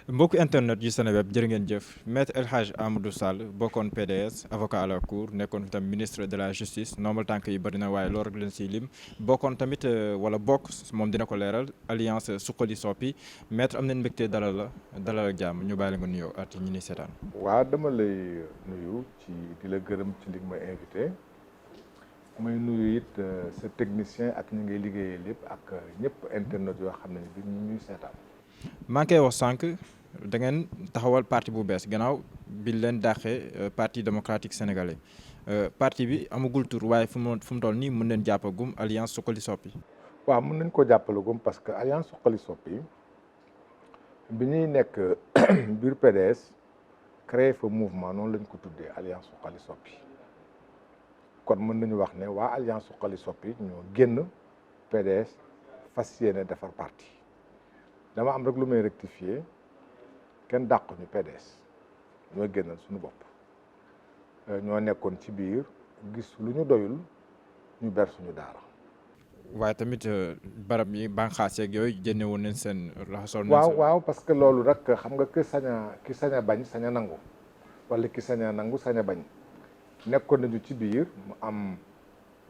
mbokku internet yu Seneweb jërë ngeen jëf maître El Hadj Amadou Sall bokkoon PDS avocat à la cour nekkoon fi tam ministre de la justice normal tànk yi bëri na waaye loolu rek leen siy lim bokkoon tamit wala bokk moom dina ko leeral alliance Suxali Soppi maître am nañ mbégte dalal ak jàmm ñu bàyyi la nga nuyoo at ñi ni seetaan. waaw dama lay nuyu ci di la gërëm ci li ma invité may nuyu it sa technicien ak ñi ngay liggéeyee lépp ak ñëpp internet yoo xam ne bi ñu ñuy seetaan. maa ngi koy wax sànq da ngeen taxawal parti bu bees gannaaw bi leen dàqee parti démocratique sénégalais parti bi amagul tur waaye fu mu toll nii mën leen jàppagum alliance Suxali Soppi. waaw mën nañ ko jàppalagum parce que alliance Suxali Soppi bi ñuy nekk biir PDS créé fa mouvement noonu lañ ko tuddee alliance Suxali Soppi kon mën nañu wax ne waa alliance Suxali Soppi ñoo génn PDS fas yéene defar parti. dama am rek lu may rectifier kenn dàqu ñu PDS ñoo génnal suñu bopp ñoo nekkoon ci biir gis lu ñu doyul ñu ber suñu daara. waaye tamit barab yi bànqaas yeeg yooyu jënne woon nañ seen laxasoon. waaw parce que loolu rek xam nga ki sañ a bañ sañ a nangu wala ki sañ a nangu sañ a bañ nekkoon nañu ci biir mu am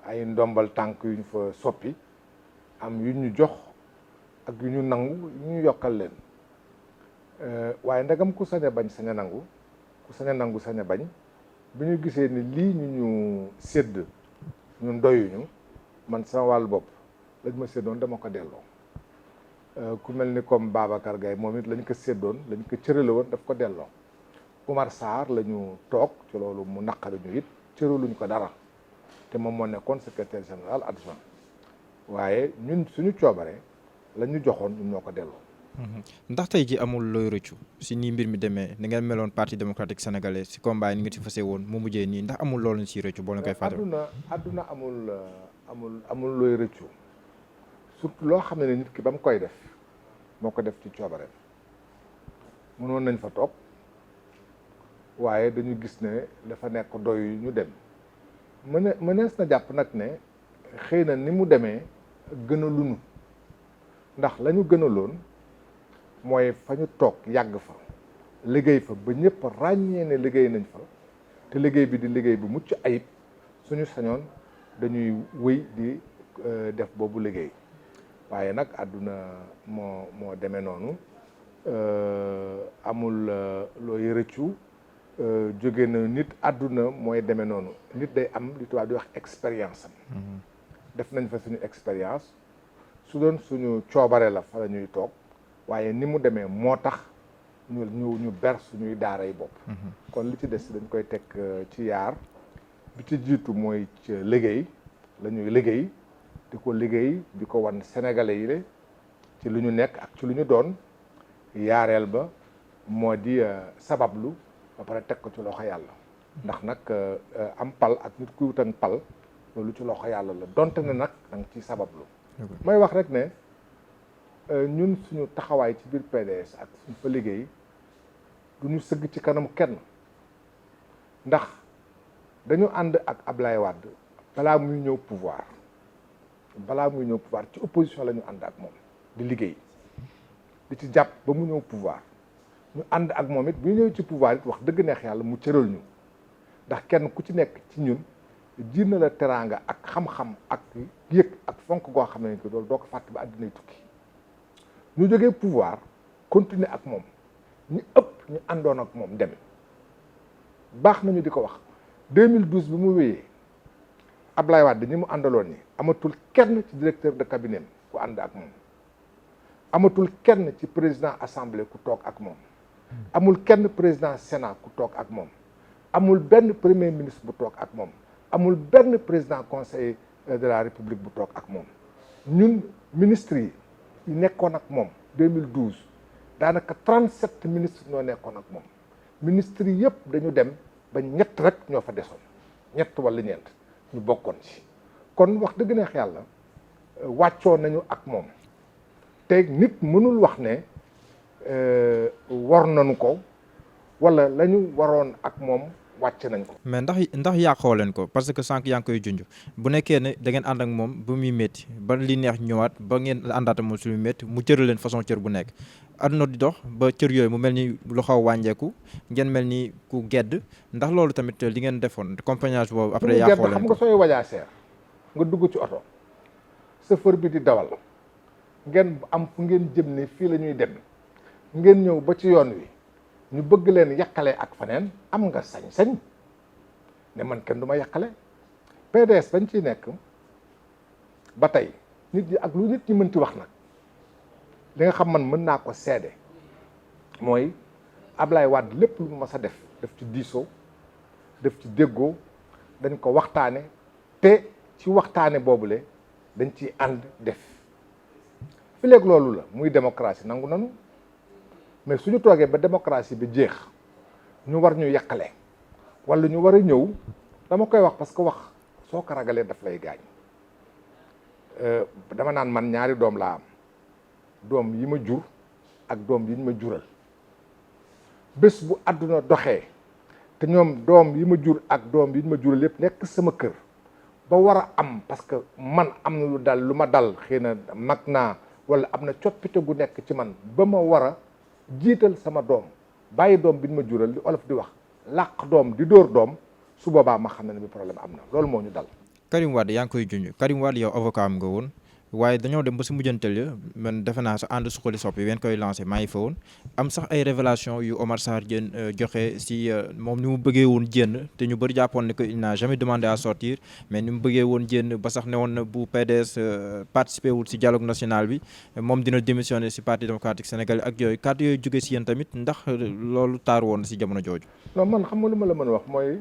ay ndombal tànk yu ñu fa soppi am yu ñu jox. ak yu ñu nangu yu ñu yokkal leen waaye ndegam ku sañ a bañ sañ a nangu ku sañ a nangu sañ a bañ bi ñu gisee ni lii ñu sédd ñun doyuñu man sama wàllu bopp lañ ma séddoon dama ko delloo ku mel ni comme Babacar Gaye moom it lañ ko séddoon lañ ko cërale woon daf ko delloo Oumar Sarr la ñu toog ci loolu mu naqari ñu it cëraluñ ko dara te moom moo nekkoon secrétaire général adjoint waaye ñun suñu coobare la ñu joxoon ñun ñoo ko delloo. ndax tey ji amul looy rëccu si nii mbir mi demee ni ngeen meloon parti démocratique sénégalais si combat yi ni nga ci fase woon mu mujjee nii ndax amul loolu si rëccu boo leen koy fàttali. adduna amul looy rëccu surtout loo xam ne nit ki ba mu koy def moo ko def ci coobareem mënoon nañ fa toog waaye dañu gis ne dafa nekk doy ñu dem mënees na jàpp nag ne xëy na ni mu demee gën a lunu ndax la ñu gënaloon mooy fa ñu toog yàgg fa liggéey fa ba ñëpp ràññee ne liggéey nañ fa te liggéey bi di liggéey bu mucc ayib suñu sañoon dañuy wéy di def boobu liggéey waaye nag àdduna moo demee noonu amul looy rëccu jóge na nit àdduna mooy demee noonu nit day am li tubaab di wax expérience am def nañ fa suñu expérience su doon suñu coobare la fa la ñuy toog waaye ni mu demee moo tax ñu ber suñuy daaray bopp kon li ci des dañ koy teg ci yaar bi ci jiitu mooy ci liggéey la ñuy liggéey di ko liggéey di ko wan sénégalais yi le ci lu ñu nekk ak ci lu ñu doon yaareel ba moo di sabablu ba pare teg ko ci loxo yàlla ndax nag am pal ak nit ku wutan pal loolu ci loxo yàlla la donte ne nag da nga ciy sabablu may wax rek ne ñun suñu taxawaay ci biir PDS ak suñu fa liggéey du ñu sëgg ci kanam kenn ndax dañu ànd ak Ablaye Wade balaa muy ñëw pouvoir ci opposition la ñu ànd ak moom di liggéey di ci jàpp ba mu ñëw pouvoir ñu ànd ak moom it bu ñëw ci pouvoir it wax dëgg neex yàlla mu cëral ñu ndax kenn ku ci nekk ci ñun jiir na la teraanga ak xam-xam ak yëg ak fonk goo xam ne ko loolu doo ko fàtte ba àddinay tukki ñu jógee pouvoir continuer ak moom ñu ëpp ñu àndoon ak moom dem baax nañu di ko wax 2012 bi mu wéyee Ablaye Wade ñi mu àndaloon ñi amatul kenn ci directeur de cabinet ku ànd ak moom amatul kenn ci président assemblée ku toog ak moom amul kenn président sénat ku toog ak moom amul benn premier ministre bu toog ak moom amul benn président conseil de la république bu toog ak moom ñun ministres yi nekkoon ak moom 2012 daanaka 37 ministres ñoo nekkoon ak moom ministres yi yëpp dañu dem ba ñett rek ñoo fa desoon ñett wala ñeent ñu bokkoon ci kon wax dëgg neex yàlla wàccoo nañu ak moom te nit mënul wax ne war nañu ko wala la ñu waroon ak moom wàcc nañ ko. mais ndax yàqoo leen ko parce que sànq yaa ngi koy junj bu nekkee ne da ngeen ànd ak moom ba muy métti ba li neex ñëwaat ba ngeen àndaata moom su muy métti mu cëral leen façon cër bu nekk àdduna di dox ba cër yooyu mu mel ni lu xaw wàññeeku ngeen mel ni ku gedd ndax loolu tamit li ngeen defoon compagnonnage boobu après yàqoo leen xam ko nga sooy wajaa seer nga dugg ci oto chauffeur bi di dawal ngeen am fu ngeen jëm ne fii la ñuy dem ngeen ñëw ba ci yoon wi ñu bëgg leen yàqale ak faneen am nga sañ-sañ ne man kenn du ma yàqale. PDS bañ ciy nekk ba tey nit ñi ak lu nit ñi mënti wax nag li nga xam man mën naa ko seede mooy Ablaye Wade lépp lu mu mas a def ci diisoo def ci déggoo dañ ko waxtaane te ci waxtaane boobule dañ ciy ànd def fi léegi loolu la muy démocratie nangu nanu mais suñu toogee ba démocratie bi jeex ñu war ñu yàqale wala ñu war a ñëw dama koy wax parce que wax soo ko ragalee daf lay gaañ dama naan man ñaari doom laa am doom yi ma jur ak doom yi ñu ma jural bés bu àdduna doxee te ñoom doom yi ma jur ak doom yi ñu ma jural yëpp nekk sama kër ba war a am parce que man am na lu ma dal xëy na mag naa wala am na coppite gu nekk ci man ba ma war a jiital sama doom bàyyi doom bi ñu ma jural li olof di wax làq doom di dóor doom su boobaa ma xam ne bi problème am na loolu moo ñu dal. Karim Wade yaa ngi koy junj Karim Wade yow avocat am nga woon waaye dañoo dem ba si mujjantal ya man defe naa sa ànd suqali soppi ween koy lancé maa ngi fa woon am sax ay révélation yu Omar Sarr Diène joxe si moom ni mu bëggee woon jénn te ñu bëri jàppoon ne que il n'a jamais demandé à sortir mais ni mu bëggee woon jénn ba sax ne woon na bu PDS participé wul si dialogue national bi moom dina démissionner si parti démocratique sénégalais ak yooyu kàddu yooyu jóge si yéen tamit ndax loolu taar woon si jamono jooju. non man xam nga lu ma la mën a wax mooy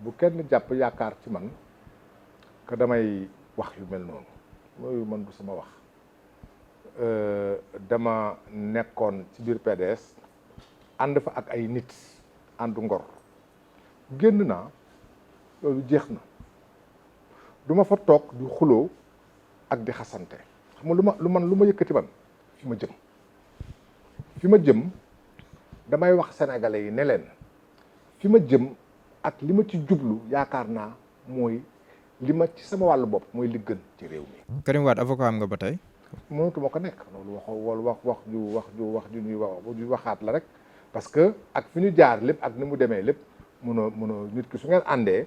bu kenn jàpp yaakaar ci man que damay wax yu mel noonu. mooy man du sama wax dama nekkoon ci biir PDS ànd fa ak ay nit àndu ngor génn naa loolu jeex na du ma fa toog di xuloo ak di xasante xam nga lu ma yëkkati man fi ma jëm damay wax sénégalais yi ne leen fi ma jëm ak li ma ci jublu yaakaar naa mooy li ma ci sama wàllu bopp mooy li gën ci réew mi. Karim Wade avocat am nga ba tey. mënatuma ko nekk loolu wax ju ñuy waxaat la rek parce que ak fi ñu jaar lépp ak ni mu demee lépp mënoo nit ki su ngeen àndee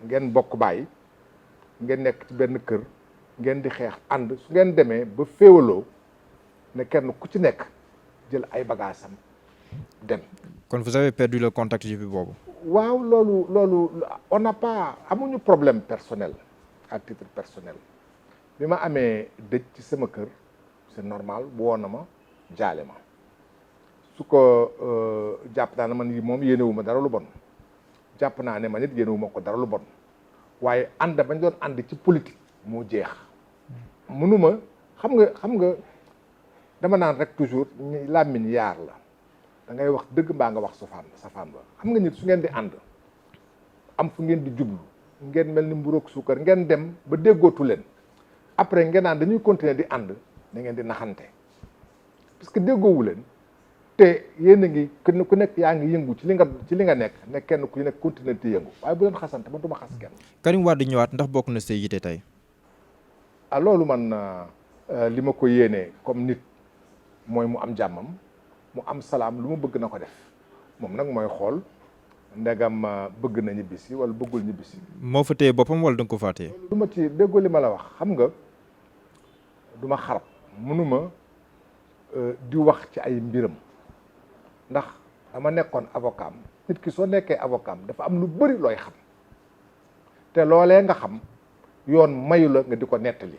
ngeen bokk bàyyi ngeen nekk ci benn kër ngeen di xeex ànd su ngeen demee ba féewaloo ne kenn ku ci nekk jël ay bagaasam dem. kon vous avez perdu le contact depuis boobu. waaw loolu on n'a pas amuñu problème personnel à titre personnel bi ma amee dëj ci sama kër c'est normal woo na ma jaale ma su ko jàpp naa ne man moom yéenewu ma dara lu bon jàpp naa ne man it yéenewu ma ko dara lu bon waaye ànd bañ doon ànd ci politique moo jeex mënuma xam nga dama naan rek toujours làmmiñ yaar la da ngay wax dëgg mbaa nga wax safaan ba xam nga nit su ngeen di ànd am fu ngeen di jublu ngeen mel ni mburoog suukar ngeen dem ba déggootu leen après ngeen naan dañuy continuer di ànd da ngeen di naxante parce que déggoowu leen te yéen a ngi kenn ku nekk yaa ngi yëngu ci li nga nekk ne kenn ku nekk continuer di yëngu waaye bu leen xasante man du ma xas kenn. Karim Wade ñëwaat ndax bokk na say yite tey. ah loolu man li ma ko yéenee comme nit mooy mu am jàmmam mu am salaam lu mu bëgg na ko def moom nag mooy xool ndegam bëgg na ñibbisi wala bëggul ñibbisi. moo fa téye boppam wala da nga ko faa téye. du ma ci déggoo li ma la wax xam nga du ma xarab mënuma di wax ci ay mbiram ndax dama nekkoon avocat am nit ki soo nekkee avocat am dafa am lu bëri looy xam te loolee nga xam yoon mayu la nga di ko nettali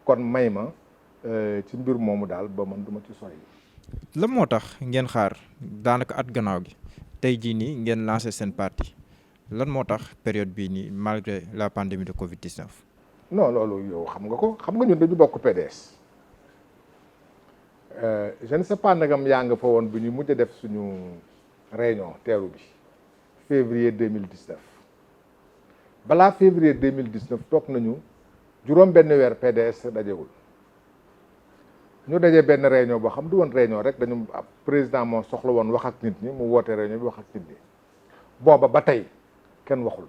kon may ma ci mbir moomu daal ba man du ma ci sori. lan moo tax ngeen xaar daanaka at gannaaw gi tey jii nii ngeen lancé seen parti lan moo tax période bii nii malgré la pandémie de Covid-19. non loolu yow xam nga ko xam nga ñun dañu bokk PDS je ne sais pas nagam yaa nga fa woon bu ñu mujj a def suñu réunion teeru bi février 2019 balaa février 2019 toog nañu juróom benn weer PDS dajewul ñu dajee benn réunion boo xam du woon réunion rek dañu président moo soxla woon wax ak nit ñi mu woote réunion bi wax ak nit ñi booba ba tey kenn waxul.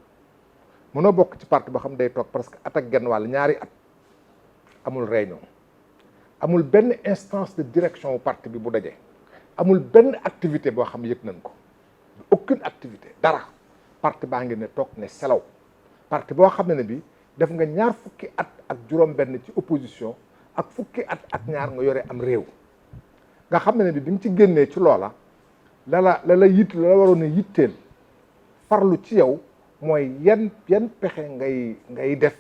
mënoo bokk ci parti boo xam day toog presque at ak genn wàll ñaari at amul réunion amul benn instance de direction wu parti bi bu daje amul benn activité boo xam yëg nañ ko aucune activité dara parti baa ngi ne toog ne selaw parti boo xam ne bi def nga ñaar fukki at ak juróom benn ci opposition ak fukki at ak ñaar nga yore am réew nga xam ne bi nga ci génnee ci loola la waroon a yitteel farlu ci yow mooy yan pexe ngay def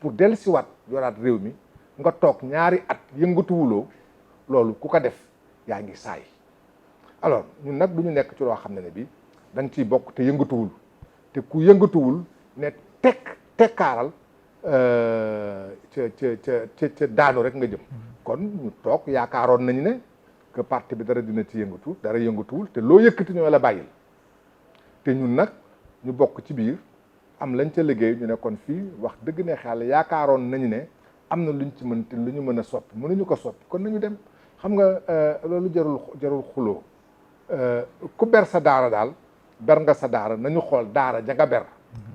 pour dellusiwaat yoraat réew mi nga toog ñaari at yëngatuwuloo loolu ku ko def yaa ngi saay alors ñun nag du ñu nekk ci loo xam ne bi da nga ciy bokk te yëngatuwul te ku yëngatuwul ne tekkaaral ca daanu rek nga jëm kon ñu toog yaakaaroon nañu ne que parti bi dara dina ci yëngatu dara yëngatuwul te loo yëkkati ñoo la bàyyil te ñun nag ñu bokk ci biir am lañ ca liggéey ñu ne kon fii wax dëgg ne xel yaakaaroon nañu ne am na luñ ci mën te lu ñu mën a soppi mënuñu ko soppi kon nañu dem xam nga loolu jarul xuloo ku ber sa daara daal ber nga sa daara nañu xool daara ja nga ber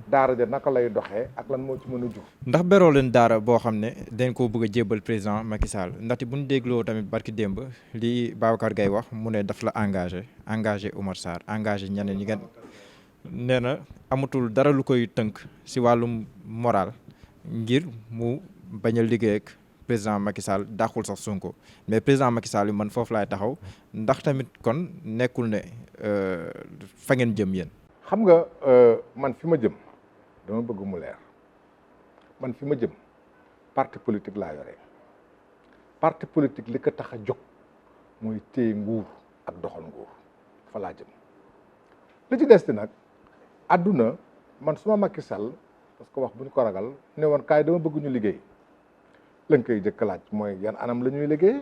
daara ja naka lay doxee ak lan moo ci mën a jur. ndax beroo leen daara boo xam ne dañ koo bëgg a jébbal président Macky Sall ndaxte bu ñu dégloo tamit barki démb li Babacar Gaye wax mu ne daf la engagé Oumar Sarr engagé ñeneen ñi ngeen nee na amatul dara lu koy tënk si wàllum moral ngir mu bañ a liggéey ak président Macky Sall dàqul sax Sonko mais président Macky Sall man foofu laay taxaw ndax tamit kon nekkul ne fa ngeen jëm yéen. xam nga man fi ma jëm dama bëgg mu leer man fi ma jëm parti politique laa yore parti politique li ko tax a jóg mooy téye nguur ak doxal nguur fa laa jëm li ci des nag àdduna man suma Macky Sall parce que wax bu ñu ko ragal ne woon kaay dama bëgg ñu liggéey lañ koy jëkk laaj mooy yan anam la ñuy liggéey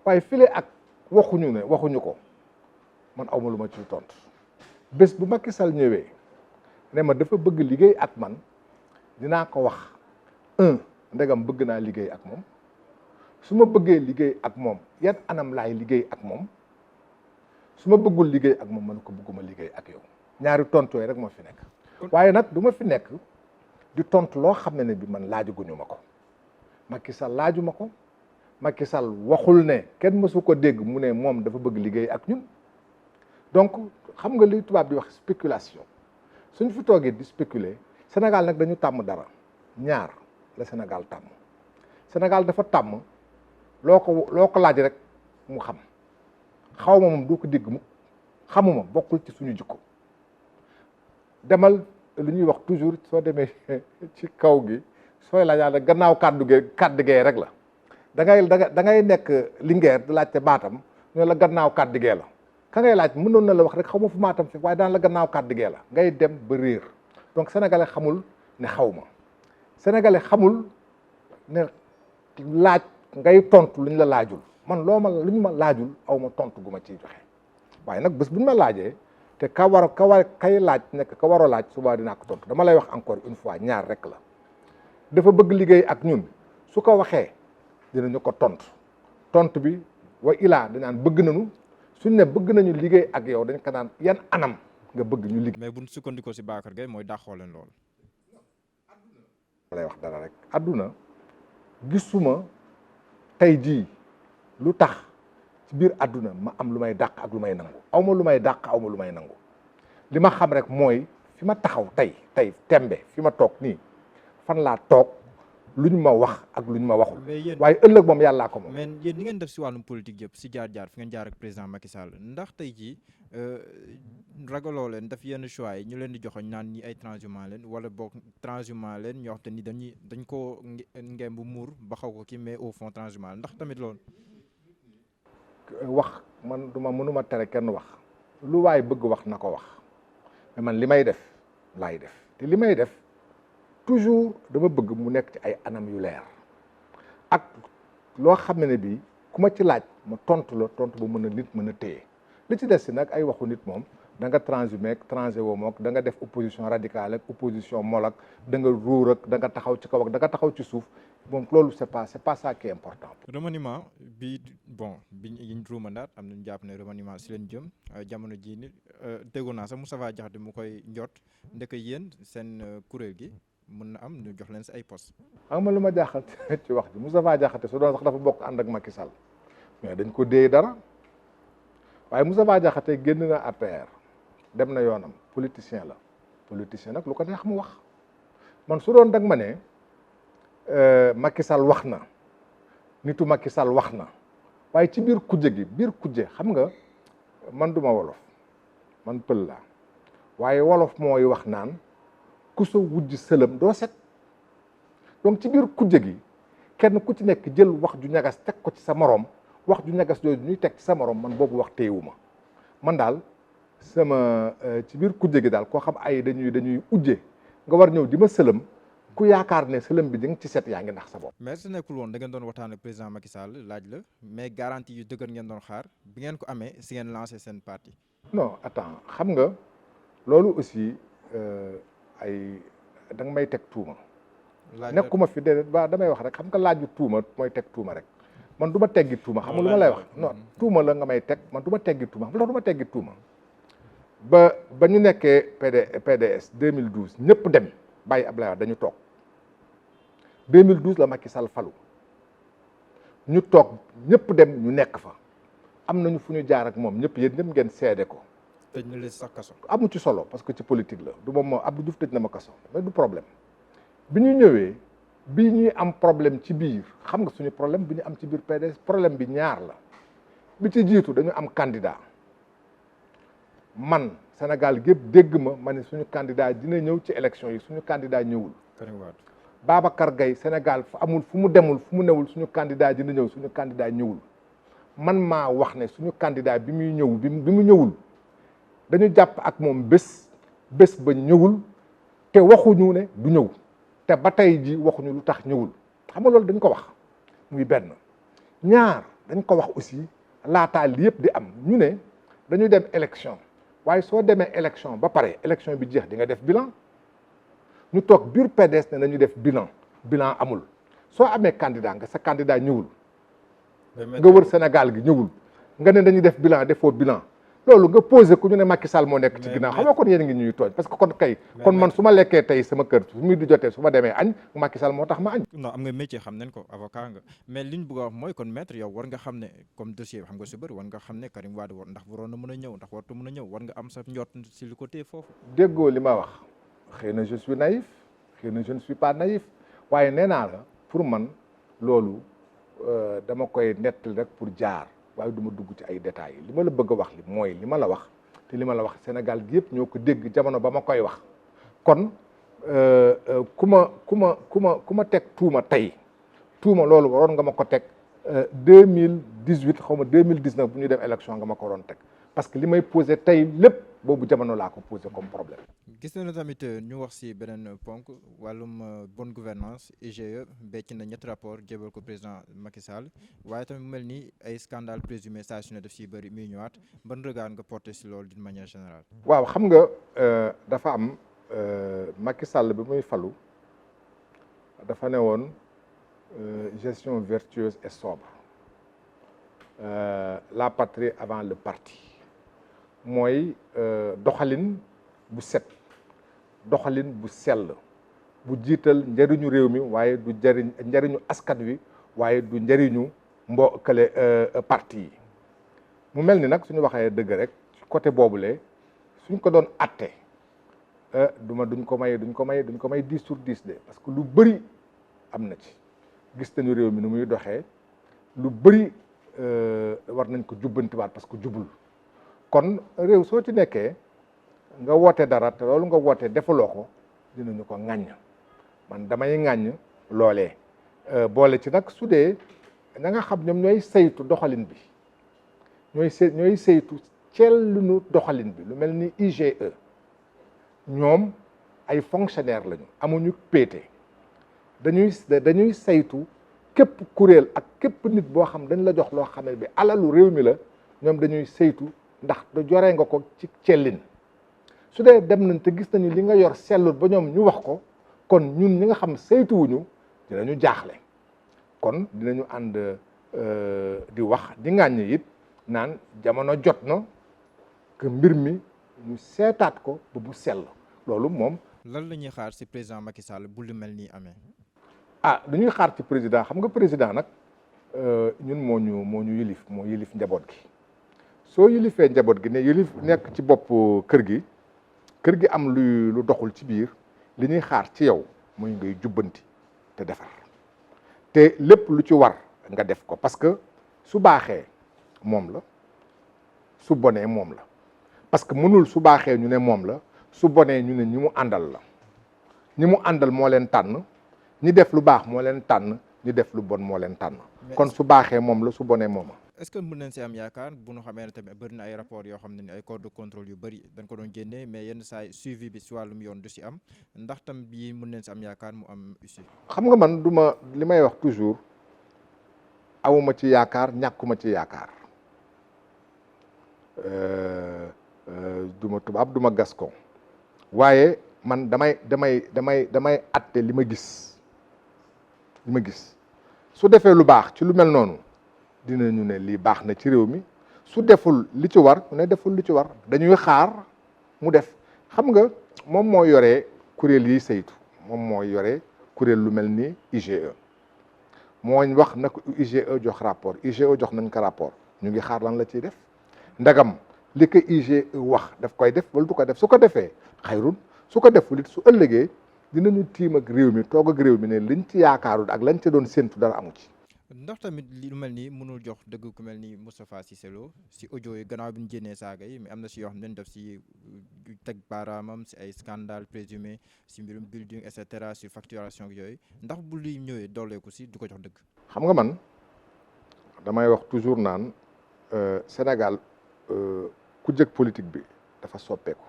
waaye file ak waxuñu ko man awma lu ma ci tontu bés bu Macky Sall ñëwee ne ma dafa bëgg liggéey ak man dinaa ko wax ndegam bëgg naa liggéey ak moom su ma bëggee liggéey ak moom yan anam laay liggéey ak moom su ma bëggul liggéey ak moom man ko bëgguma liggéey ak yow ñaari tontu yooyu rek moo fi nekk waaye nag du ma fi nekk di tontu loo xam ne bi man laajaguñu ma ko Macky Sall laaju ma ko Macky Sall waxul ne kenn mësu ko dégg mu ne moom dafa bëgg liggéey ak ñun donc xam nga li tubaab di wax spéculation suñ fi toogee di spéculer Sénégal nag dañu tàmm dara ñaar la Sénégal tàmm Sénégal dafa tàmm loo ko laaj rek mu xam xaw ma moom doo ko dégg mu xamuma bokkul ci suñu jikko demal lu ñuy wax toujours soo demee ci kaw gi sooy laajaa gannaaw kàddu gee rek la da ngay nekk Linguère di laajte Matam ñoo la gannaaw kàddu gee la ka ngay laaj mënoon na la wax rek xaw ma fu Matam fi waaye daan la gannaaw kàddu gee la ngay dem ba réer donc sénégalais xamul ne xaw ma sénégalais xamul ne laaj ngay tontu lu ñu la laajul man lu ñu ma laajul aw ma tontu gu ma ciy joxe waaye nag bés bu ñu ma laajee te kay laaj nekk ka war a laaj suba dinaa ko tontu dama lay wax encore une fois ñaar rek la dafa bëgg liggéey ak ñun su ko waxee dinañu ko tontu bi wa ilaa dañaan bëgg nañu suñ ne bëgg nañu liggéey ak yow dañ ko naan yan anam nga bëgg ñu liggéey. mais buñ sukkandikoo si Babacar Gaye mooy dàqoo leen lool. lay wax dara rek àdduna gisuma tey jii lu tax ci biir àdduna ma am lu may dàq ak lu may nangu aw ma lu may dàq aw ma lu may nangu li ma xam rek mooy fi ma taxaw tey tembe fi ma toog nii fan laa toog lu ñu ma wax ak lu ñu ma waxul. waaye ëllëg moom yàllaa ko moom. mais yéen ni ngeen def si wàllum politique yëpp si jaar-jaar fi ngeen jaar ak président Macky Sall ndax tey jii ragaloo leen daf yenn choix yi ñu leen di joxoñ naan ñi ay transhumant leen wala boog transhumant leen ñoo xam te ni dañ koo ngem bu muur ba xaw ko kii mais au fond transhumant ndax tamit loolu. wax man mënuma tere kenn wax lu waay bëgg wax na ko wax mais man li may def laay def te li may def. toujours dama bëgg mu nekk ci ay anam yu leer ak loo xam ne bii ku ma ci laaj ma tontu la tontu ba nit mën a téye li ci des si nag ay waxu nit moom da nga transhumé ak transhé woo mook da nga def opposition radicale ak opposition molle ak da nga ruur ak da nga taxaw ci kaw ak da nga taxaw ci suuf bon loolu c'est pas ça qui est important. remaniement bi bon bi ñu ruumandaat am nañu jàpp ne remaniement si leen jëm jamono jii ni déggoon naa sax Moustapha Diakhaté mu koy njot ndek yéen seen kuréel gi mën na am ñu jox leen si ay poste. xam nga lu ma jaaxal ci wax ji Moustapha Diakhaté su doon sax dafa bokk ànd ak Macky Sall mais dañ ko déey dara waaye Moustapha Diakhaté génn na APR dem na yoonam politicien la politicien nag lu ko neex mu wax man su doon dag ma ne Macky Sall wax na nitu Macky Sall wax na waaye ci biir kujje gi biir kujje xam nga man duma wolof man pël la waaye wolof mooy wax naan ku sa wujj sëlëm doo set donc ci biir kujje gi kenn ku ci nekk jël wax ju ñagas teg ko ci sa morom wax ju ñagas jooju ñuy teg ci sa morom man boobu wax téewuma man daal sama ci biir kujje gi daal koo xam ay dañuy ujje nga war ñëw di ma sëlëm ku yaakaar ne sëlëm bi di nga ci set yaa ngi ndax sa bopp. mais su nekkul woon da ngeen doon waxtaan ak président Macky Sall laaj la mais garantie yu dëgër ngeen doon xaar bi ngeen ko amee si ngeen lancé seen parti. non attends xam nga loolu aussi ay da nga may teg tuuma. nekkuma fi déedéet ba damay wax rek xam nga laaju tuuma mooy teg tuuma rek man du ma teggi tuuma xam nga lu ma lay wax non tuuma la nga may teg man du ma teggi tuuma xam nga du ma teggi tuuma ba ñu nekkee PDS 2012 ñëpp dem bàyyi Abdoulaye Wade dañu toog 2012 la Macky Sall falu ñu toog ñëpp dem ñu nekk fa am nañu fu ñu jaar ak moom ñëpp yéen ñëpp ngeen seede ko. tëj na leen sax kaso. amu ci solo parce que ci politique la du moom moo Abdou Diouf tëj na ma kaso mais du problème bi ñu ñëwee bi ñuy am problème ci biir xam nga suñu problème bi ñu am ci biir PDS problème bi ñaar la bi ci jiitu dañu am candidat man Sénégal gépp dégg ma ne suñu candidat dina ñëw ci élection yi suñu candidat ñëwul. Babacar Gaye Sénégal fu amul fu mu demul fu mu newul suñu candidat dina ñëw suñu candidat ñëwul man maa wax ne suñu candidat bi muy ñëw bi mu ñëwul dañu jàpp ak moom bés ba ñëwul te waxuñu ne du ñëw te ba tey ji waxuñu lu tax ñëwul xam nga loolu dañ ko wax muy benn ñaar dañ ko wax aussi laataa li yëpp di am ñu ne dañu dem élection waaye soo demee élection ba pare élection bi jeex di nga def bilan ñu toog biir PDS ne nañu def bilan amul soo amee candidat nga sa candidat ñëwul nga wër Sénégal gi ñëwul nga ne dañuy def bilan defoo bilan loolu nga posé ku ñu ne Macky Sall moo nekk ci ginnaaw xam nga kon yéen ngi ñuy tooñ parce que kon man su ma lekkee tey sama kër su muy di jotee su ma demee añ Macky Sall moo tax ma añ. non am nga métier xam nañ ko avocat nga mais liñ bëgg a wax mooy kon maître yow war nga xam ne comme dossier bi xam nga si bëri war nga xam ne Karim Wade ndax waroon na mën a ñëw ndax wartu mën a ñëw war nga am sa njort si li ko téye foofu. déggoo li ma wax xëy na je suis naïf xëy na je ne suis pas naïf waaye nee naa la pour man loolu dama koy nettali rek pour jaar waaye du ma dugg ci ay détails li ma la bëgg a wax li mooy li ma la wax te li ma la wax Sénégal gi yëpp ñoo ko dégg jamono ba ma koy wax kon ku ma teg tuuma tey tuuma loolu waroon nga ma ko teg 2018 xaw ma 2019 bu ñu dem élection nga ma ko waroon teg parce que li may posé tey lépp boobu jamono laa ko posé comme problème. gis nañu tamit ñu wax si beneen ponk wàllum bonne gouvernance IGE becc na ñetti rapport jébal ko président Macky Sall waaye tamit mu mel ni ay scandale présumé saa su ne def si bëri muy ñëwaat ban regard nga porté si loolu d'une manière générale. waaw xam nga dafa am Macky Sall bi muy falu dafa ne woon gestion vertueuse et sobre la patrie avant le parti mooy doxalin bu set. doxalin bu sell bu jiital njëriñu réew mi waaye du njëriñu askan wi waaye du njëriñu kële parti yi mu mel ni nag suñu waxee dëgg rek côté boobule suñ ko doon atte duñ ko may 10 sur 10 de parce que lu bëri am na ci gis nañu réew mi ni muy doxee lu bëri war nañ ko jubbantiwaat parce que jubul kon réew soo ci nekkee nga woote dara te loolu nga woote defaloo ko dinañu ko ŋàññ man damay ŋàññ loolee boole ci nag su dee na nga xam ñoom ñooy saytu doxalin bi ñooy saytu ceelunu doxalin bi lu mel ni IGE ñoom ay fonctionnaire lañu amuñu péete dañuy saytu képp kuréel ak képp nit boo xam dañ la jox loo xam ne bi alalu réew mi la ñoom dañuy saytu ndax da joree nga ko ci cellin su dee dem nañ te gis nañu li nga yor sellut ba ñoom ñu wax ko kon ñun ñi nga xam saytuwuñu dinañu jaaxle kon dinañu ànd di wax di ŋàññi it naan jamono jot na que mbir mi ñu seetaat ko ba bu sell loolu moom. lan la ñuy xaar ci président Macky Sall bu lu mel nii amee. dañuy xaar ci président xam nga président nag ñun moo ñu yilif moo yilif njaboot gi soo yilifee njaboot gi ne yilif nekk ci bopp kër gi am lu doxul ci biir li ñuy xaar ci yow mooy ngay jubbanti te defar te lépp lu ci war nga def ko parce que su baaxee moom la su bonee moom la parce que mënul su baaxee ñu ne moom la su bonee ñu ne ñi mu àndal la ñi mu àndal moo leen tànn ñi def lu baax moo leen tànn ñi def lu bon moo leen tànn kon su baaxee moom la su bonee moom la. est-ce que mën nañ si am yaakaar bu ñu xamee ne tamit bëri na ay rapports yoo xam ne ni ay corps de contrôle yu bëri dañ ko doon génnee mais yenn saa yi suivi bi si wàllum yoon du si am ndax tam bii mën nañ si am yaakaar mu am ussi. xam nga man li may wax toujours awuma ci yaakaar ñàkkuma ci yaakaar duma tubaab duma gascon waaye man damay atte li ma gis su defee lu baax ci lu mel noonu dinañu ne lii baax na ci réew mi su deful li ci war ne deful li ci war dañuy xaar mu def xam nga moom moo yoree kuréel yi saytu moom moo yoree kuréel lu mel ni IGE moo wax na ko IGE jox rapport IGE jox nañ ko rapport ñu ngi xaar lan la ciy def ndagam li ko IGE wax daf koy def wala du ko def su ko defee xayrun su ko deful it su ëllëgee dinañu tiim ak réew mi toog ak réew mi ne liñ ci yaakaarul ak lañ ci doon séntu dara amu ci. ndax tamit li lu mel ni mënul jox dëgg ku mel ni Moustapha Cissé Lo si audio yi gannaaw bi ñu génnee saaga yi mais am na si yoo xam ne def si teg baaraamam si ay scandale présumé si mbirum building et cetera sur facturation yooyu ndax bu luy ñëwee dooleeku si du ko jox dëgg. xam nga man damay wax toujours naan Sénégal ku jëkk politique bi dafa soppeeku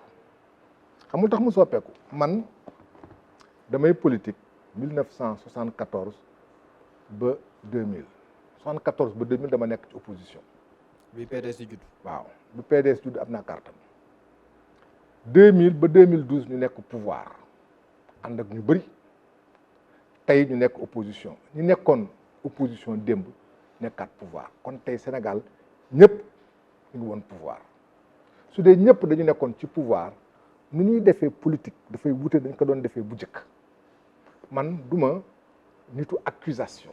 xam nga tax mu soppeeku man damay politique 1974 ba 2000 74 ba 2000 dama nekk ci opposition. bi PDS di judd. waaw bu PDS judd am naa kartam 2000 ba 2012 ñu nekk pouvoir ànd ak ñu bëri tey ñu nekk opposition ñu nekkoon opposition démb nekkaat pouvoir kon tey Sénégal ñëpp ñu ngi woon pouvoir su dee ñëpp dañu nekkoon ci pouvoir nu ñuy defee politique dafay wute dañ ko doon defee bu njëkk man duma nitu accusation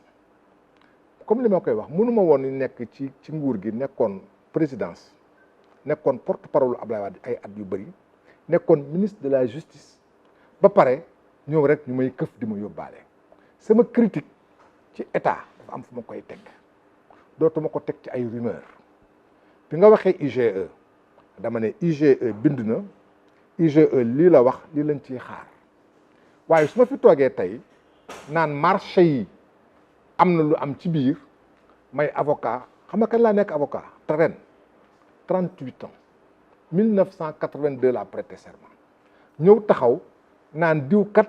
comme li ma koy wax mënuma woon nekk ci nguur gi nekkoon présidence nekkoon porte-parole Abdoulaye Wade ay at yu bëri nekkoon ministre de la justice ba pare ñëw rek ñu may këf di ma yóbbaale sama critique ci état dafa am fu ma koy teg dootuma ko teg ci ay rumeur bi nga waxee IGE dama ne IGE bind na IGE lii la wax lii lañ ciy xaar waaye su ma fi toogee tey naan marché yi am na lu am ci biir may avocat xam nga kañ laa nekk avocat te ren 38 ans 1982 laa prêté serment ñëw taxaw naan diw kat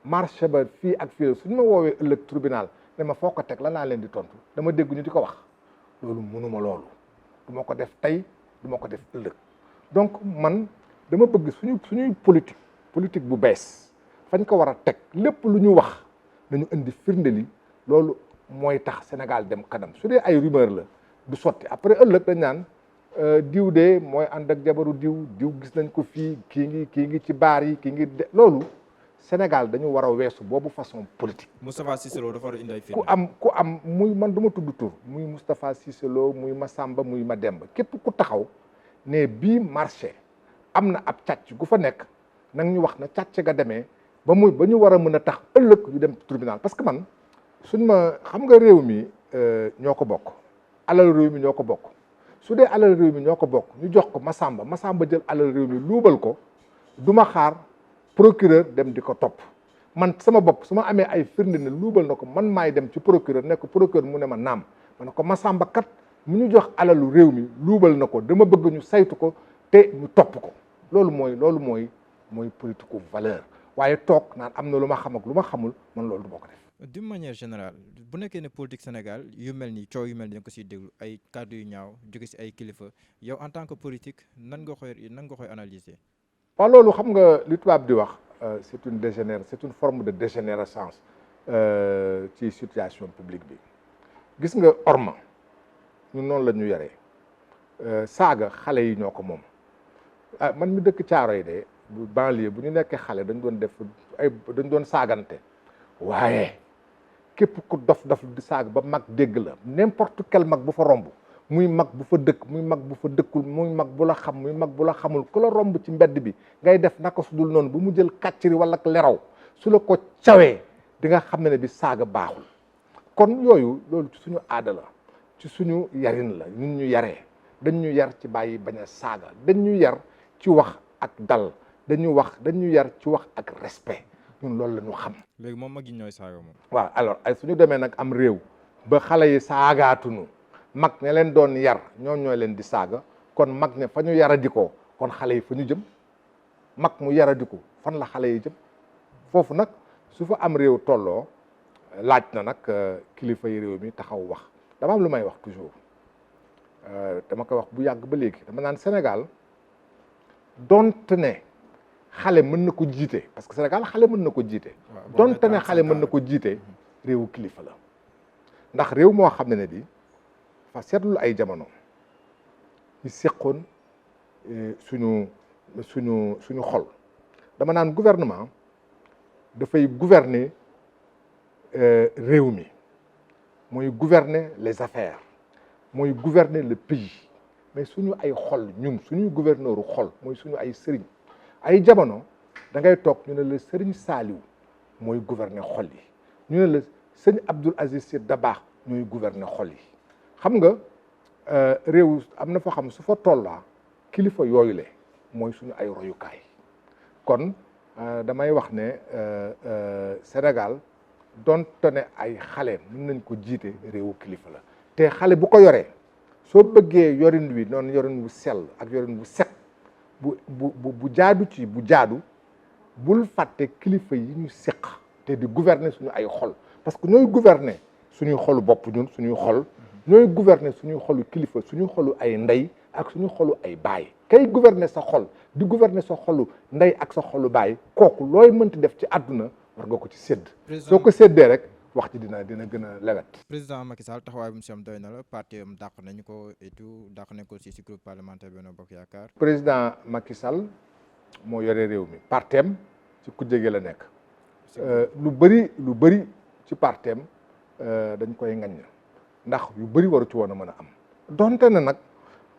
marché ba fii ak fii suñu ma woowee ëllëg tribunal ne ma foo ko teg lan laa leen di tontu dama dégg ñu di ko wax loolu mënuma loolu du ma ko def tey du ma ko def ëllëg donc man dama bëgg suñuy politique bu bees fañ ko war a teg lépp lu ñu wax nañu indi firnde li loolu mooy tax Sénégal dem kanam su dee ay rumeur la du sotti après ëllëg dañ naan diw de mooy ànd ak jabaru diw gis nañ ko fii kii ngi ci baar yi kii ngi de loolu Sénégal dañu war a weesu boobu façon politique. Moustapha Cissé Lo dafa war a indi ay firnde. ku am muy man du ma tudd tur muy Moustapha Cissé Lo muy Massamba muy Mademba képp ku taxaw ne bii marché am na ab càcc gu fa nekk nag ñu wax na càcc ga demee ba ñu war a mën a tax ëllëg ñu dem tribunal parce que man suñ ma xam nga réew mi ñoo ko bokk alal réew mi ñoo ko bokk su dee alal réew mi ñoo ko bokk ñu jox ko Massamba jël alal réew mi luubal ko du ma xaar procureur dem di ko topp man sama bopp su ma amee ay firnde ne luubal na ko man maay dem ci procureur nekk procureur mu ne ma naam ma ne ko Massamba kat mu ñu jox alalu réew mi luubal na ko dama bëgg ñu saytu ko te ñu topp ko loolu mooy politique valeur waaye toog naan am na lu ma xam ak lu ma xamul man loolu du ma ko def. d'une manière générale bu nekkee ne politique Sénégal yu mel ni coow yu mel ni da nga ko siy déglu ay kàddu yu ñaaw jóge si ay kilifa yow en tant que politique nan nga koy analyser. waaw loolu xam nga li tubaab di wax c'est une forme de dégénérescence ci situation publique bi gis nga orma ñun noonu la ñu yaree saaga xale yi ñoo ko moom man mi dëkk Caaroy de bu banlieue bu ñu nekkee xale dañ doon saagante waaye képp ku dof di saaga ba mag dégg la n'importe quel mag bu fa romb muy mag bu fa dëkk muy mag bu fa dëkkul muy mag bu la xam muy mag bu la xamul ku la romb ci mbedd bi ngay def naka su dul noonu ba mu jël kàcciri wala leraw su la ko cawee di nga xam ne bi saaga baaxul kon yooyu loolu ci suñu aada la ci suñu yarin la ñun ñu yaree dañ ñu yar ci bàyyi bañ a saaga dañ ñu yar ci wax ak dal dañ ñu yar ci wax ak respect ñun loolu la ñu xam. léegi moom mag yi ñooy saaga moom. waaw alors ay suñu demee nag am réew ba xale yi saagaatuñu mag ne leen doon yar ñooy leen di saaga kon mag ne fa ñu yaradikoo kon xale yi fa ñu jëm mag mu yaradiku fan la xale yi jëm foofu nag su fa am réew tolloo laaj na nag kilifa yi réew mi taxaw wax dama am lu may wax toujours dama koy wax bu yàgg ba léegi dama naan Sénégal donte ne xale mën na ko jiite parce que Sénégal xale mën na ko jiite donte ne xale mën na ko jiite réewu kilifa la ndax réew moo xam ne di fa seetlu ay jamono ñu seqoon suñu xol dama naan gouvernement dafay gouverner réew mi mooy gouverner les affaires mooy gouverner le pays mais suñu ay xol ñun suñuy gouverneur u xol mooy suñu ay sëriñ ay jamono da ngay toog ñu ne la sëriñ Saaliw mooy gouverner xol yi ñu ne la sëñ Abdoul Aziz Sy Dabakh ñooy gouverner xol yi xam nga réew am na foo xam su fa tollaa kilifa yooyu le mooy suñu ay royukaay kon damay wax ne Sénégal donte ne ay xale mën nañ ko jiite réewu kilifa la te xale bu ko yoree soo bëggee yorin wi noonu yorin wu sell ak yorin wu set bu jaadu bu jaadu bul fàtte kilifa yi ñu seq te di gouverner suñu ay xol parce que ñooy gouverner suñuy xolu bopp ñun suñuy xol ñooy gouverner suñuy xolu kilifa suñuy xolu ay ndey ak suñu xolu ay baay kay gouverner sa xol di gouverner sa xolu ndey ak sa xolu baay kooku looy mënti def ci àdduna war nga ko ci sédd soo ko séddee rek wax ci dina gën a lewet. président Macky Sall taxawaay bu mu si am doy na la parti am dàq nañu ko et tout dàq nañu ko si groupe parlementaire Benno Bokk Yaakaar. président Macky Sall moo yore réew mi parteem ci kujje gi la nekk. lu bëri ci parteem dañ koy ŋaññ ndax yu bëri waru ci woon a mën a am. donte na nag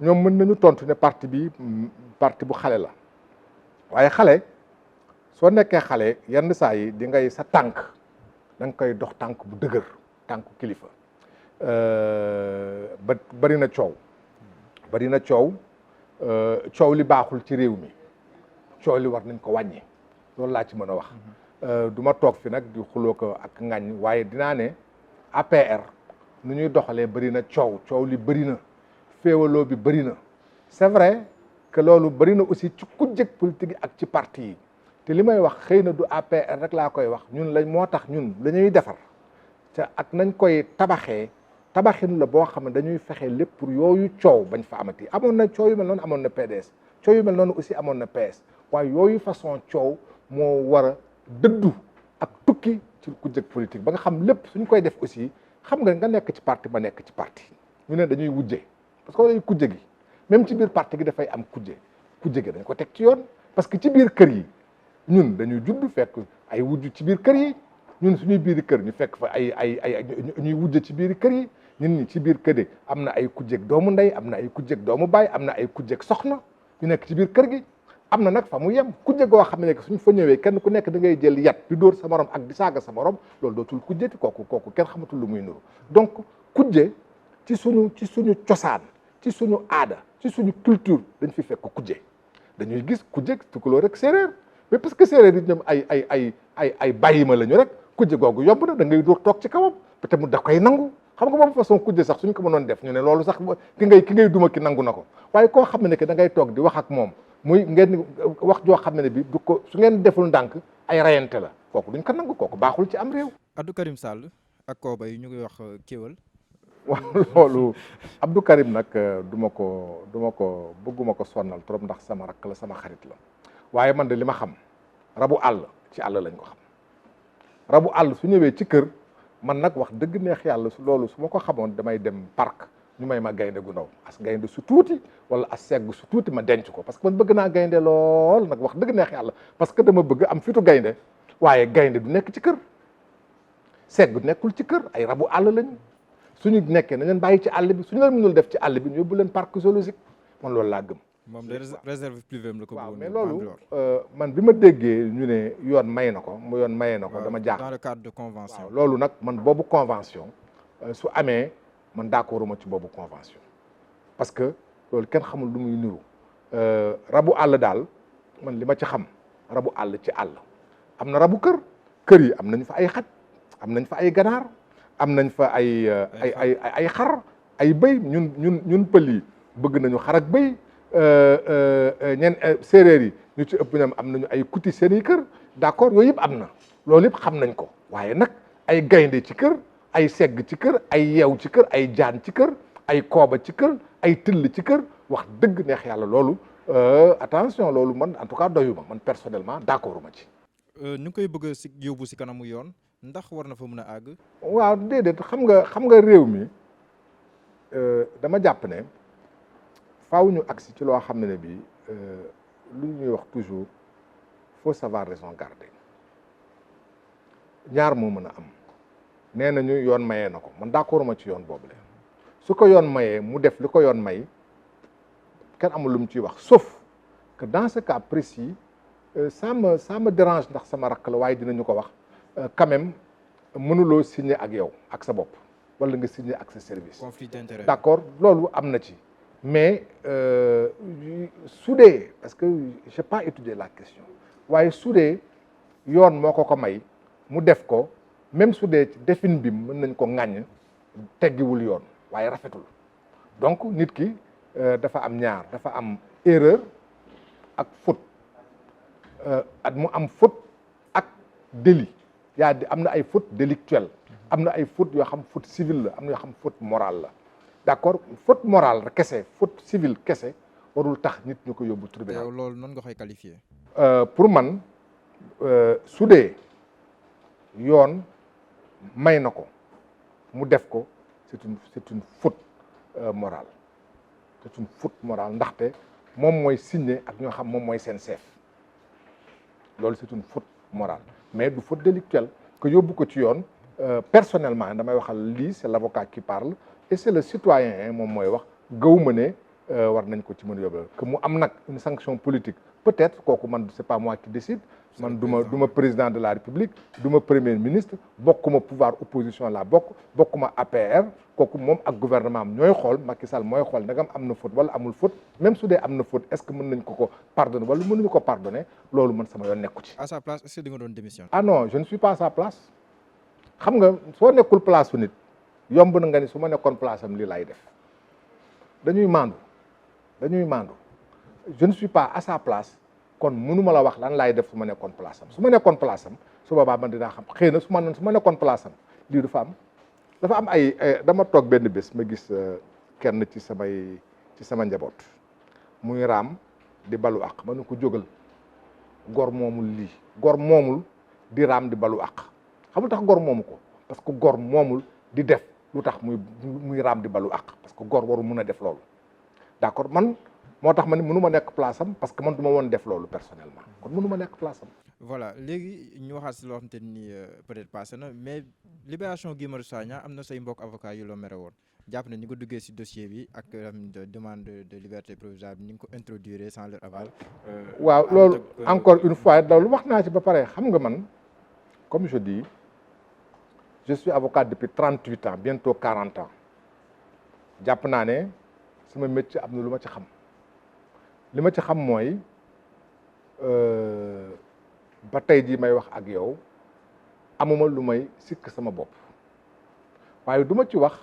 ñoom mën nañu tontu ne parti bi parti bu xale la waaye xale soo nekkee xale yenn saa yi di ngay sa tànk. da nga koy dox tànk bu dëgër tànk kilifa ba bari na coow li baaxul ci réew mi coow li war nañ ko wàññi loolu laa ci mën a wax du ma toog fi nag di xuloo ko ak ŋàññ waaye dinaa ne APR nu ñuy doxalee bari na coow li bari na féewaloo bi bari na c'est vrai que loolu bari na aussi ci kujjeg politique yi ak ci parti yi te li may wax xëy na du APR rek laa koy wax ñun lañ moo tax ñun dañuy defar te ak nañ koy tabaxin la boo xam ne dañuy fexe lépp pour yooyu coow bañ fa amati amoon na coow yu mel noonu amoon na PDS coow yu mel noonu aussi amoon na PS waaye yooyu façon coow moo war a dëddu ak tukki ci kujjeg politique ba nga xam lépp suñ koy def aussi xam nga nekk ci parti ba nekk ci parti ñu ne dañuy wujje parce que kujje gi même ci biir parti gi dafay am kujje gi dañ ko teg ci yoon parce que ci biir kër yi ñun dañuy judd fekk ay wujj ci biir kër yi ñun suñuy biiri kër ñu fekk fa ay ñuy wujj ci biir kër yi ñun ñi ci biir kër yi am na ay kujjeeg doomu ndey am na ay kujjeeg doomu baay am na ay kujjeeg soxna ñu nekk ci biir kër gi am na nag fa mu yem kujje goo xam ne suñ fa ñëwee kenn ku nekk da ngay jël yat di dóor sa morom ak di saaga sa morom loolu dootul kujjeti kooku kenn xamatul lu muy nuru donc kujje ci suñu cosaan ci suñu aada ci suñu culture dañ fi fekk kujje dañuy gis kujje tukulóor rek séeréer mais parce que séeréer yi ñoom ay bàyyima lañu rek kujje googu yomb na da ngay dóor toog ci kawam peut-être mu da koy nangu xam nga boobu façon kujje sax suñ ko mënoon def ñu ne loolu sax ki ngay duma ki nangu na ko waaye koo xam ne que da ngay toog di wax ak moom muy ngeen wax joo xam ne bi du ko su ngeen deful ndànk ay rayante la kooku duñ ko nangu kooku baaxul ci am réew Abdou Karim Sall ak Koba yi ñu ngi wax kéwal. waaw loolu Abdou Karim nag du ko bëgguma ko sonnal trop ndax sama rakk la sama xarit la waaye man de li ma xam rabu àll ci àll lañ ko xam rabu àll su ñëwee ci kër man nag wax dëgg neex yàlla su loolu su ma ko xamoon damay dem parc ñu may ma gaynde gu ndaw as gaynde su tuuti wala as segg su tuuti ma denc ko parce que man bëgg naa gaynde lool nag wax dëgg neex yàlla parce que dama bëgg am fitu gaynde waaye gaynde du nekk ci kër segg nekkul ci kër ay rabu àll lañu suñu nekkee na leen bàyyi ci àll bi suñu leen mënul def ci àll bi ñu yóbbu leen parc zoologique man loolu laa gëm. moom de réserve privée la ko. waaw mais loolu man bi ma déggee ñu ne yoon may na ko mu yoon mayee na ko dama jaax dans le cadre de convention. waaw loolu nag man boobu convention su amee man d'accorduma ci boobu convention parce que loolu kenn xamul lu muy niru rabu àll daal man li ma ci xam rabu àll ci àll am na rabu kër yi am nañ fa ay xaj am nañ fa ay ganaar am nañ fa ay xar ay bëy ñun pël yi bëgg nañu xar ak bëy séeréer yi ñu ci ëpp ñoom am nañu ay kuti seen i kër d'accord yooyu yëpp am na loolu yëpp xam nañ ko waaye nag ay gaynde ci kër ay segg ci kër ay yeew ci kër ay jaan ci kër ay kooba ci kër ay till ci kër wax dëgg neex yàlla loolu attention loolu man en tout cas doyuma man personnellement d'accorduma ci. ñu ngi koy bëgg si yóbbu si kanamu yoon ndax war na fa mën a àgg. waaw déedéet xam nga réew mi dama jàpp ne faaw ñu agsi ci loo xam ne bii lu ñuy wax toujours faut savoir raison garder ñaar moo mën a am nee nañu yoon mayee na ko man d'accord ma ci yoon boobu la su ko yoon mayee mu def li ko yoon may kenn amul lu mu ciy wax sauf que dans ce cas précis ça me dérange ndax sama rakk la waaye dinañu ko wax quand même mënuloo signer ak yow ak sa bopp wala nga signer ak sa service. conflit d'intérêt. d'accord loolu am na ci mais su dee parce que j'ai pas étudié la question waaye su dee yoon moo ko may mu def ko même su dee ci defin bi mën nañ ko ŋàññ teggiwul yoon waaye rafetul donc nit ki dafa am ñaar dafa am erreur ak faute at mu am faute ak délit am na ay faute délictuelle am na ay faute yoo xam faute civile la am na yoo xam faute morale la d'accord faute morale kese faute civile kese warul tax nit ñu ko yóbbu tribunal. yow loolu noonu nga koy qualifier. pour man su dee yoon may na ko mu def ko c'est une faute morale c'est une faute morale ndaxte moom mooy signé ak ñoo xam moom mooy seen chef loolu c'est une faute morale mais du faute délictuelle que yóbbu ko ci yoon personnellement damay waxal lii c'est l'avocat qui parle et c'est le citoyen moom mooy wax gëwuma ne war nañ ko ci mën a yóbbu que mu am nag une sanction politique peut-être kooku man c'est pas moi qui décide man du ma président de la République du ma premier ministre bokkuma pouvoir opposition la bokkuma APR kooku moom ak gouvernement am ñooy xool Macky Sall mooy xool ndagam am na faute wala amul faute même su dee am na faute est-ce que mën nañ ko pardonner wala mënuñu ko pardonner loolu man sama yoon nekku ci. à sa place est-ce que di nga doon démission. ah non je ne suis pas à sa place xam nga soo nekkul place su nit yomb na nga ni su ma nekkoon place am lii laay def dañuy maandu je ne suis pas à sa place kon mënuma la wax lan laay def su ma nekkoon place am su ma nekkoon place am su boobaa man dinaa xam xëy na su ma nekkoon place am lii dafa am ay dama toog benn bés ma gis kenn ci sama njaboot muy raam di balu àq ma ne ko jógal gor moomul lii gor moomul di raam di balu àq xam lu tax gor moomu ko parce que gor moomul di def lu tax muy raam di balu àq parce que gor waru mun a def loolu d'accord man moo tax ma ne mënu ma nekk place am parce que man du ma woon def loolu personnellement kon mënu ma nekk place am. voilà léegi ñu waxaat si loo xamante ni peut-être passé na mais libération Guy Marius Sagna am na say mbokk avocat yu la mere woon jàpp ne ni nga duggee si dossier bi ak demande de liberté provisoire bi ni nga ko introduire sans leur aval. waaw loolu encore une fois loolu wax naa ci ba pare xam nga man comme je dis je suis avocat depuis 38 ans bientôt 40 ans jàpp naa ne sama métier am na lu ma ci xam. li ma ci xam mooy ba tey jii may wax ak yow amuma lu may sikk sama bopp waaye du ma ci wax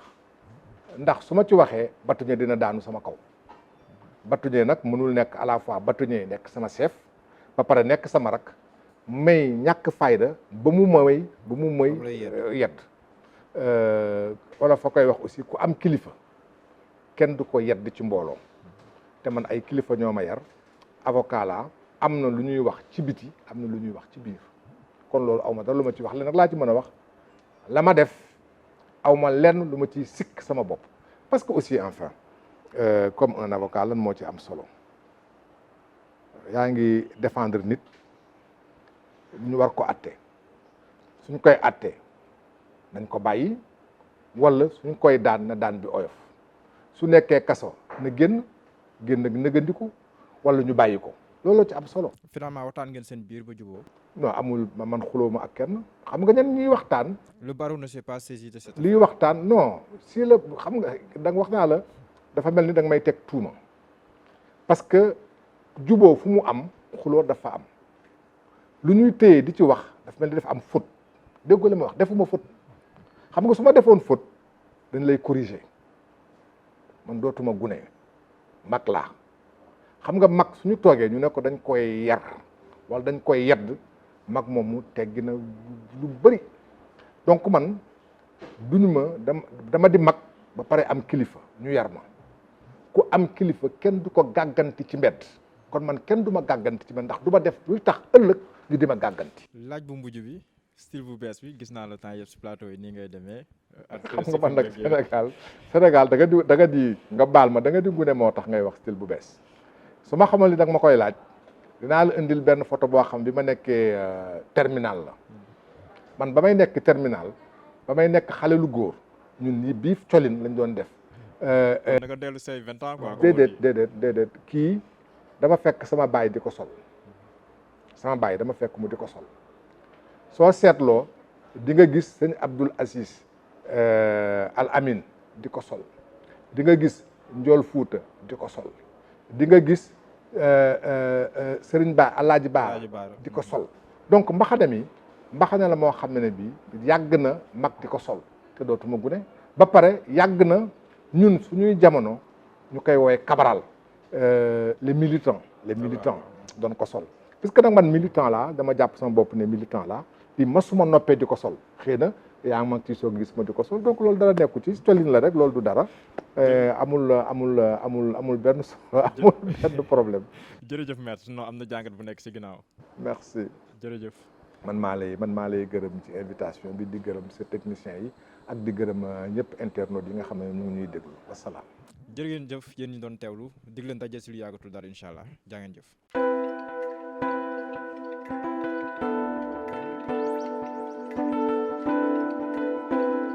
ndax su ma ci waxee bâtonnier dina daanu sama kaw bâtonnier nag mënul nekk à la fois bâtonnier nekk sama chef ba pare nekk sama rak may ñàkk fayda ba mu may yedd wala fa koy wax aussi ku am kilifa kenn du ko yedd ci mbooloo te man ay kilifa ñoo ma yar avocat la am na lu ñuy wax ci biti am na lu ñuy wax ci biir kon loolu aw ma dara lu ma ci wax leen nag laa ci mën a wax la ma def aw ma lenn lu ma ci sikk sama bopp parce que aussi enfin comme un avocat lan moo ci am solo yaa ngi défendre nit ñu war ko atte suñ koy atte nañ ko bàyyi wala suñ koy daan na daan bi oyof su nekkee kaso na génn nëgëndiku wala ñu bàyyi ko loolu ci am solo. finalement waxtaan ngeen seen biir ba juboo non amul man xuloo ma ak kenn xam nga ñan ñuy waxtaan. le barreau ne s'est pas saisi de cette liy waxtaan non si la xam nga da nga wax naa la dafa mel ni da nga may teg tuuma parce que juboo fu mu am xuloo dafa am lu ñuy téye di ci wax dafa mel ni dafa am faute déggoo la ma wax defuma faute xam nga su ma defoon faute dañ lay corriger man dootuma gune mag laa xam nga mag suñu toogee ñu ne ko dañ koy yar wala dañ koy yedd mag moom mu teggi na lu bëri donc man duñu ma dama di mag ba pare am kilifa ñu yar ma ku am kilifa kenn du ko gàgganti ci mbedd kon man kenn du ma gàgganti ci mbedd ndax du ma def luy tax ëllëg ñu di ma gàgganti. laaj bu mujj bi style bu bees bi gis naa la temps yëpp si plateau yi nii ngay demee. xam nga man nag Sénégal da nga di nga baal ma da nga di gune moo tax ngay wax style bu bees su ma xamal ni nag ma koy laaj dinaa la indil benn photo boo xam bi ma nekkee terminal la man ba may nekk terminal ba may nekk xale lu góor ñun ñi biif colin lañ doon def. da nga dellu say 20 ans quoi. déedéet kii dama fekk sama baay di ko sol sama baay dama fekk mu di ko sol soo seetloo di nga gis sëñ Abdoul Aziz Al Amin di ko sol di nga gis Njool Fuuta di ko sol di nga gis Sëriñ Ba Alaaji Baara di ko sol donc mbaxana mi mbaxana la moo xam ne bi yàgg na mag di ko sol te dootuma gune ba pare yàgg na ñun suñuy jamono ñu koy woowe cabaral les militants doon ko sol puisque nag man militant laa dama jàpp sama bopp ne militant laa di masuma noppee di ko sol xëy na yaa ngi mag ci soog gis ma di ko sol donc loolu dara nekku ci colin la rek loolu du dara amul benn problème. jërëjëf maître non am na jàngat bu nekk ci ginnaaw. merci jërëjëf. man maa lay gërëm ci invitation bi di gërëm sa techniciens yi ak di gërëm ñëpp internautes yi nga xam ne ñu ngi ñuy déglu wasalaam. jërë ngeen jëf yéen ñi doon teewlu dig leen daje ci lu yàggatul dara incha allah jaa ngeen jëf.